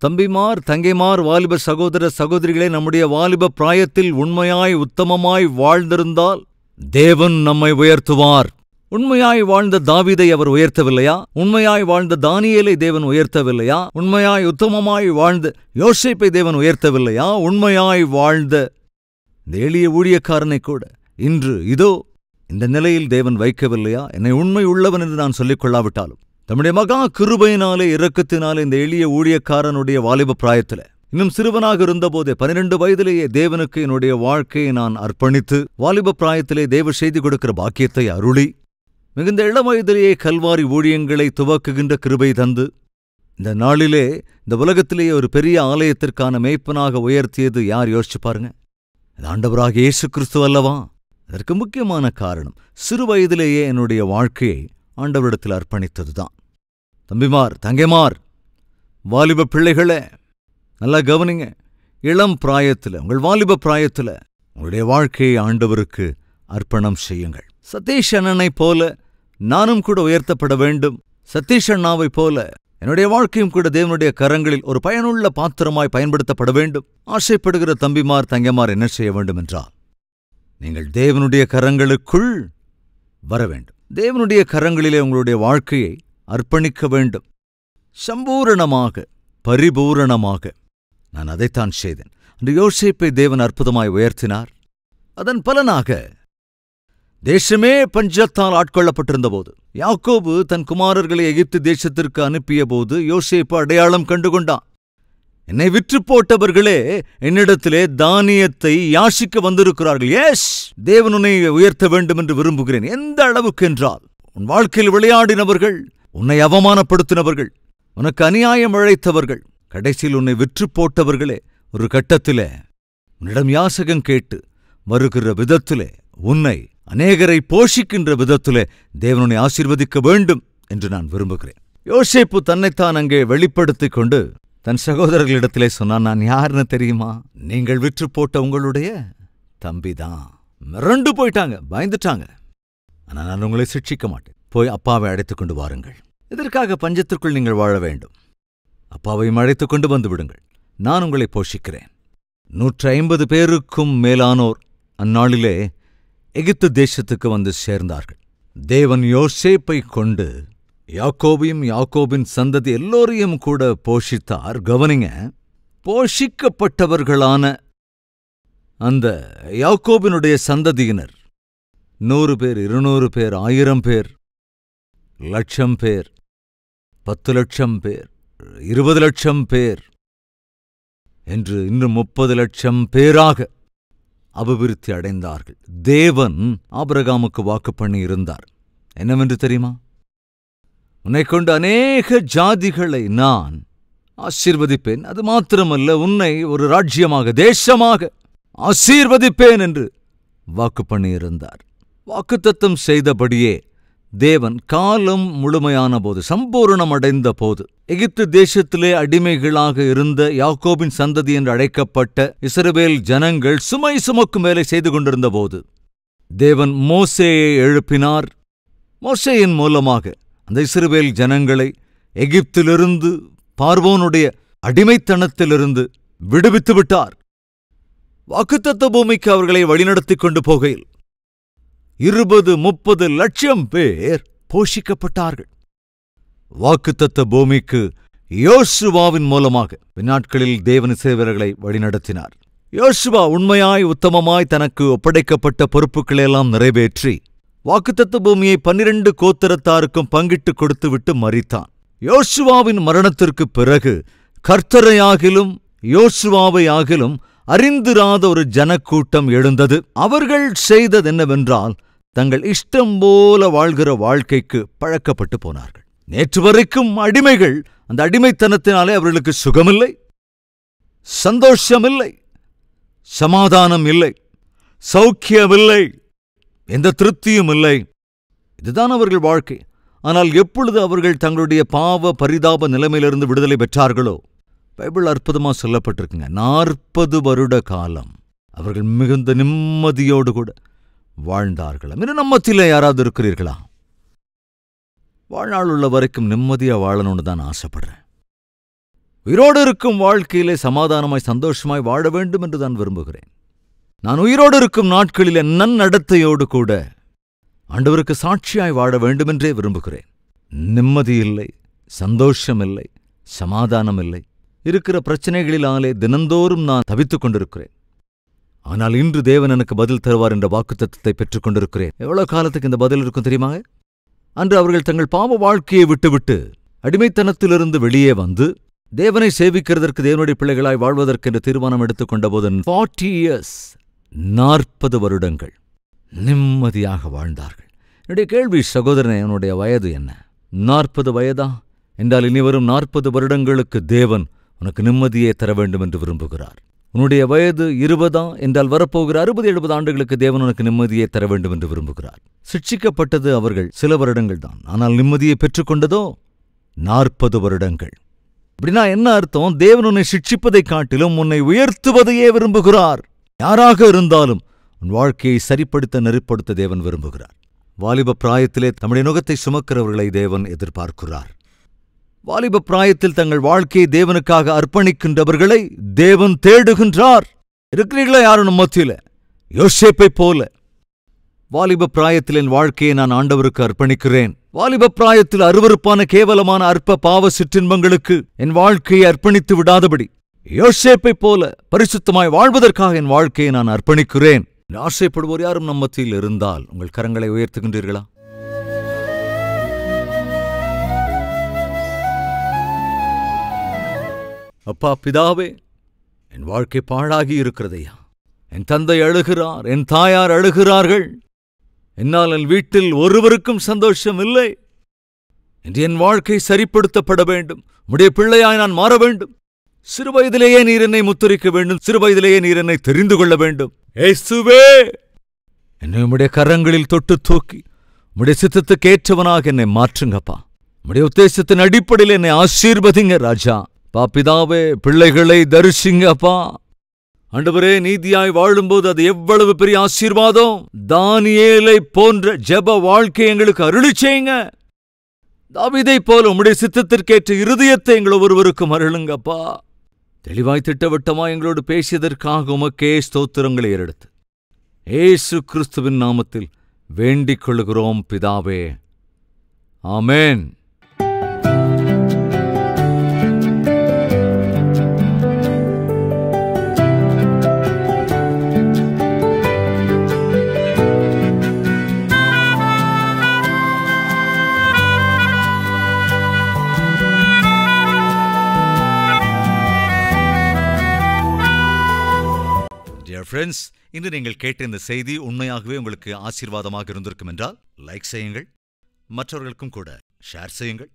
தம்பிமார், தங்கைமார், வாலிப சகோதர சகோதரிகளே, நம்முடைய வாலிப பிராயத்தில் உண்மையாய் உத்தமமாய் வாழ்ந்திருந்தால் தேவன் நம்மை உயர்த்துவார். உண்மையாய் வாழ்ந்த தாவீதை அவர் உயர்த்தவில்லையா? உண்மையாய் வாழ்ந்த தானியேலை தேவன் உயர்த்தவில்லையா? உண்மையாய் உத்தமமாய் வாழ்ந்த யோசேப்பை தேவன் உயர்த்தவில்லையா? உண்மையாய் வாழ்ந்த இந்த எளிய ஊழியக்காரனை கூட இன்று இதோ இந்த நிலையில் தேவன் வைக்கவில்லையா? என்னை உண்மை உள்ளவன் என்று நான் சொல்லிக் கொள்ளாவிட்டாலும் தம்முடைய மகா கிருபையினாலே, இரக்கத்தினாலே இந்த எளிய ஊழியக்காரனுடைய வாலிப பிராயத்தில், இன்னும் சிறுவனாக இருந்தபோதே 12 வயதிலேயே தேவனுக்கு என்னுடைய வாழ்க்கையை நான் அர்ப்பணித்து வாலிப பிராயத்திலே தேவ செய்தி கொடுக்கிற பாக்கியத்தை அருளி, மிகுந்த இளம் வயதிலேயே கல்வாரி ஊழியங்களை துவக்குகின்ற கிருபை தந்து, இந்த நாளிலே இந்த உலகத்திலேயே ஒரு பெரிய ஆலயத்திற்கான மேய்ப்பனாக உயர்த்தியது யார்? யோசிச்சு பாருங்க. அது ஆண்டவராக இயேசு கிறிஸ்து அல்லவா? அதற்கு முக்கியமான காரணம் சிறு வயதிலேயே என்னுடைய வாழ்க்கையை ஆண்டவரிடத்தில் அர்ப்பணித்ததுதான். தம்பிமார், தங்கைமார், வாலிப பிள்ளைகளே, நல்லா கவனிங்க. இளம் பிராயத்தில், உங்கள் வாலிப பிராயத்தில் உங்களுடைய வாழ்க்கையை ஆண்டவருக்கு அர்ப்பணம் செய்யுங்கள். சதீஷ் அண்ணனைப் போல நானும் கூட உயர்த்தப்பட வேண்டும். சதீஷ் அண்ணாவைப் போல என்னுடைய வாழ்க்கையும் கூட தேவனுடைய கரங்களில் ஒரு பயனுள்ள பாத்திரமாய் பயன்படுத்தப்பட வேண்டும். ஆசைப்படுகிற தம்பிமார், தங்கைமார் என்ன செய்ய வேண்டும் என்றால், நீங்கள் தேவனுடைய கரங்களுக்குள் வர வேண்டும். தேவனுடைய கரங்களிலே உங்களுடைய வாழ்க்கையை அர்ப்பணிக்க வேண்டும். சம்பூரணமாக, பரிபூரணமாக. நான் அதைத்தான் செய்தேன். அந்த யோசேப்பை தேவன் அற்புதமாய் உயர்த்தினார். அதன் பலனாக தேசமே பஞ்சத்தால் ஆட்கொள்ளப்பட்டிருந்தபோது, யாக்கோபு தன் குமாரர்களை எகிப்து தேசத்திற்கு அனுப்பிய போது யோசேப்பு அடையாளம் கண்டுகொண்டான். என்னை விற்று போட்டவர்களே என்னிடத்திலே தானியத்தை யாசிக்க வந்திருக்கிறார்கள். எஸ், தேவன் உன்னை உயர்த்த வேண்டும் என்று விரும்புகிறேன். எந்த அளவுக்கு என்றால், உன் வாழ்க்கையில் விளையாடினவர்கள், உன்னை அவமானப்படுத்தினவர்கள், உனக்கு அநியாயம் இழைத்தவர்கள், கடைசியில் உன்னை விற்று போட்டவர்களே ஒரு கட்டத்திலே உன்னிடம் யாசகம் கேட்டு வருகிற விதத்திலே, உன்னை அநேகரை போஷிக்கின்ற விதத்திலே தேவனுனை ஆசீர்வதிக்க வேண்டும் என்று நான் விரும்புகிறேன். யோசேப்பு தன்னைத்தான் அங்கே வெளிப்படுத்திக் கொண்டு தன் சகோதரர்களிடத்திலே சொன்னான், நான் யாருன்னு தெரியுமா? நீங்கள் விற்று போட்ட உங்களுடைய தம்பிதான். மிரண்டு போயிட்டாங்க, பயந்துட்டாங்க. ஆனால் நான் உங்களை சிட்சிக்க மாட்டேன். போய் அப்பாவை அழைத்துக் கொண்டு வாருங்கள். இதற்காக பஞ்சத்திற்குள் நீங்கள் வாழ வேண்டும். அப்பாவையும் அழைத்துக் கொண்டு வந்து விடுங்கள். நான் உங்களை போஷிக்கிறேன். 150 பேருக்கும் மேலானோர் அந்நாளிலே எகிப்து தேசத்துக்கு வந்து சேர்ந்தார்கள். தேவன் யோசேப்பை கொண்டு யாக்கோபையும் யாக்கோபின் சந்ததி எல்லோரையும் கூட போஷித்தார். கவனிங்க, போஷிக்கப்பட்டவர்களான அந்த யாக்கோபினுடைய சந்ததியினர் 100 பேர், 200 பேர், 1000 பேர், 1,00,000 பேர், 10 லட்சம் பேர், 20 லட்சம் பேர் என்று இன்னும் 30 லட்சம் பேராக அபிவிருத்தி அடைந்தார்கள். தேவன் ஆபிரகாமுக்கு வாக்கு பண்ணி இருந்தார். என்னவென்று தெரியுமா? உன்னை கொண்டு அநேக ஜாதிகளை நான் ஆசீர்வதிப்பேன், அது மாத்திரமல்ல, உன்னை ஒரு ராஜ்யமாக, தேசமாக ஆசீர்வதிப்பேன் என்று வாக்கு பண்ணியிருந்தார். வாக்குத்தத்தம் செய்தபடியே தேவன் காலம் முழுமையான போது, சம்பூரணம் அடைந்த போது, எகிப்து தேசத்திலே அடிமைகளாக இருந்த யாக்கோபின் சந்ததி என்று அழைக்கப்பட்ட இஸ்ரவேல் ஜனங்கள் சுமை சுமக்கும் வேலை செய்து கொண்டிருந்த போது தேவன் மோசேயை எழுப்பினார். மோசேயின் மூலமாக அந்த இஸ்ரவேல் ஜனங்களை எகிப்திலிருந்து, பார்வோனுடைய அடிமைத்தனத்திலிருந்து விடுவித்து விட்டார். வாக்குத்தத்த பூமிக்கு அவர்களை வழிநடத்திக் கொண்டு போகையில் 20-30 லட்சம் பேர் போஷிக்கப்பட்டார்கள். வாக்குத்தத்த பூமிக்கு யோசுவாவின் மூலமாக பின்னாட்களில் தேவன் இஸ்ரவேலர்களை வழிநடத்தினார். யோசுவா உண்மையாய் உத்தமமாய் தனக்கு ஒப்படைக்கப்பட்ட பொறுப்புகளெல்லாம் நிறைவேற்றி வாக்குத்தத்த பூமியை 12 கோத்திரத்தாருக்கும் பங்கிட்டு கொடுத்துவிட்டு மரித்தான். யோசுவாவின் மரணத்திற்குப் பிறகு கர்த்தரையாகிலும் யோசுவாவையாகிலும் அறிந்திராத ஒரு ஜனக்கூட்டம் எழுந்தது. அவர்கள் செய்ததென்னவென்றால், தங்கள் இஷ்டம் போல வாழ்கிற வாழ்க்கைக்கு பழக்கப்பட்டு போனார்கள். நேற்று வரைக்கும் அடிமைகள். அந்த அடிமைத்தனத்தினாலே அவர்களுக்கு சுகமில்லை, சந்தோஷமில்லை, சமாதானம் இல்லை, சௌக்கியமில்லை, எந்த திருப்தியும் இல்லை. இதுதான் அவர்கள் வாழ்க்கை. ஆனால் எப்பொழுது அவர்கள் தங்களுடைய பாவ பரிதாப நிலைமையிலிருந்து விடுதலை பெற்றார்களோ, பைபிள் அற்புதமா சொல்லப்பட்டிருக்குங்க, 40 வருட காலம் அவர்கள் மிகுந்த நிம்மதியோடு கூட வாழ்ந்தார்களாம். இன்னும் நம்மத்திலே யாராவது இருக்கிறீர்களா? வாழ்நாள் உள்ள வரைக்கும் நிம்மதியா வாழணும்னு தான் ஆசைப்படுறேன். உயிரோடு இருக்கும் வாழ்க்கையிலே சமாதானமாய் சந்தோஷமாய் வாழ வேண்டும் என்று நான் விரும்புகிறேன். நான் உயிரோடு இருக்கும் நாட்களிலே நன்னடத்தையோடு கூட ஆண்டவருக்கு சாட்சியாய் வாழ வேண்டுமென்றே விரும்புகிறேன். நிம்மதி இல்லை, சந்தோஷம் இல்லை, சமாதானம் இல்லை. இருக்கிற பிரச்சனைகளிலாலே தினந்தோறும் நான் தவித்துக் கொண்டிருக்கிறேன். ஆனால் இன்று தேவன் எனக்கு பதில் தருவார் என்ற வாக்குத்தத்தத்தை பெற்றுக் கொண்டிருக்கிறேன். எவ்வளவு காலத்துக்கு இந்த பதில் இருக்கும் தெரியுமாங்க? அன்று அவர்கள் தங்கள் பாவ வாழ்க்கையை விட்டுவிட்டு அடிமைத்தனத்திலிருந்து வெளியே வந்து தேவனை சேவிக்கிறதற்கு, தேவனுடைய பிள்ளைகளாய் வாழ்வதற்கு என்று தீர்மானம் எடுத்துக்கொண்ட போது 40 years 40 வருடங்கள் நிம்மதியாக வாழ்ந்தார்கள். என்னுடைய கேள்வி, சகோதரனே, என்னுடைய வயது என்ன? 40 வயதா என்றால் இனி வரும் 40 வருடங்களுக்கு தேவன் உனக்கு நிம்மதியே தர வேண்டும் என்று விரும்புகிறார். உன்னுடைய வயது 20 என்றால் வரப்போகிற 60-70 ஆண்டுகளுக்கு தேவன் உனக்கு நிம்மதியை தர வேண்டும் என்று விரும்புகிறார். சிட்சிக்கப்பட்டது அவர்கள் சில வருடங்கள் தான், ஆனால் நிம்மதியை பெற்றுக்கொண்டதோ 40 வருடங்கள். அப்படின்னா என்ன அர்த்தம்? தேவன் உன்னை சிட்சிப்பதைக் காட்டிலும் உன்னை உயர்த்துவதையே விரும்புகிறார். யாராக இருந்தாலும் உன் வாழ்க்கையை சரிப்படுத்த நெறிப்படுத்த தேவன் விரும்புகிறார். வாலிப பிராயத்திலே தம்முடைய நுகத்தை சுமக்கிறவர்களை தேவன் எதிர்பார்க்கிறார். வாலிப பிராயத்தில் தங்கள் வாழ்க்கையை தேவனுக்காக அர்ப்பணிக்கின்றவர்களை தேவன் தேடுகின்றார். இருக்கிறீர்களா யாரும் நம் மத்தியில? யோசேப்பை போல வாலிப பிராயத்தில் என் வாழ்க்கையை நான் ஆண்டவருக்கு அர்ப்பணிக்கிறேன். வாலிப பிராயத்தில் அருவருப்பான கேவலமான அற்ப பாவ சிற்றின்பங்களுக்கு என் வாழ்க்கையை அர்ப்பணித்து விடாதபடி யோசேப்பை போல பரிசுத்தமாய் வாழ்வதற்காக என் வாழ்க்கையை நான் அர்ப்பணிக்கிறேன். ஆசைப்படுவோர் யாரும் நம் மத்தியில் இருந்தால் உங்கள் கரங்களை உயர்த்துகின்றீர்களா? அப்பா பிதாவே, என் வாழ்க்கை பாழாகி இருக்கிறதையா. என் தந்தை அழுகிறார், என் தாயார் அழுகிறார்கள். என்னால் என் வீட்டில் ஒருவருக்கும் சந்தோஷம் இல்லை. என்று என் வாழ்க்கை சரிப்படுத்தப்பட வேண்டும். உம்முடைய பிள்ளையாய் நான் மாற வேண்டும். சிறுவயதிலேயே நீர் என்னை முத்திரிக்க வேண்டும். சிறுவயதிலேயே நீர் என்னை தெரிந்து கொள்ள வேண்டும். இயேசுவே, என்னை உம்முடைய கரங்களில் தொட்டு தூக்கி உம்முடைய சித்தத்துக்கு ஏற்றவனாக என்னை மாற்றுங்கப்பா. உம்முடைய உத்தேசத்தின் அடிப்படையில் என்னை ஆசீர்வதிங்க ராஜா. பிதாவே, பிள்ளைகளை தரிசிங்கப்பா. ஆண்டவரே, நீதியாய் வாழும்போது அது எவ்வளவு பெரிய ஆசீர்வாதம். தானியேலை போன்ற ஜெப வாழ்க்கை எங்களுக்கு அருளி செய்யுங்க. தாவீதை போல உம்முடைய சித்தத்திற்கேற்ற இருதயத்தை எங்கள் ஒவ்வொருவருக்கும் அருளுங்கப்பா. தெளிவாய் திட்டவட்டமாய் எங்களோடு பேசியதற்காக உமக்கே ஸ்தோத்திரங்களை ஏறெடுத்து இயேசு கிறிஸ்துவின் நாமத்தில் வேண்டிக் கொள்கிறோம் பிதாவே. ஆமென். ஃப்ரெண்ட்ஸ், இன்று நீங்கள் கேட்ட இந்த செய்தி உண்மையாகவே உங்களுக்கு ஆசீர்வாதமாக இருந்திருக்கும் என்றால் லைக் செய்யுங்கள், மற்றவர்களுக்கும் கூட ஷேர் செய்யுங்கள்.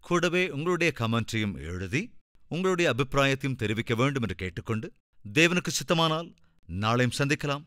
கூடவே உங்களுடைய கமெண்ட்டையும் எழுதி உங்களுடைய அபிப்பிராயத்தையும் தெரிவிக்க வேண்டும் என்று கேட்டுக்கொண்டு, தேவனுக்கு சித்தமானால் நாளையும் சந்திக்கலாம்.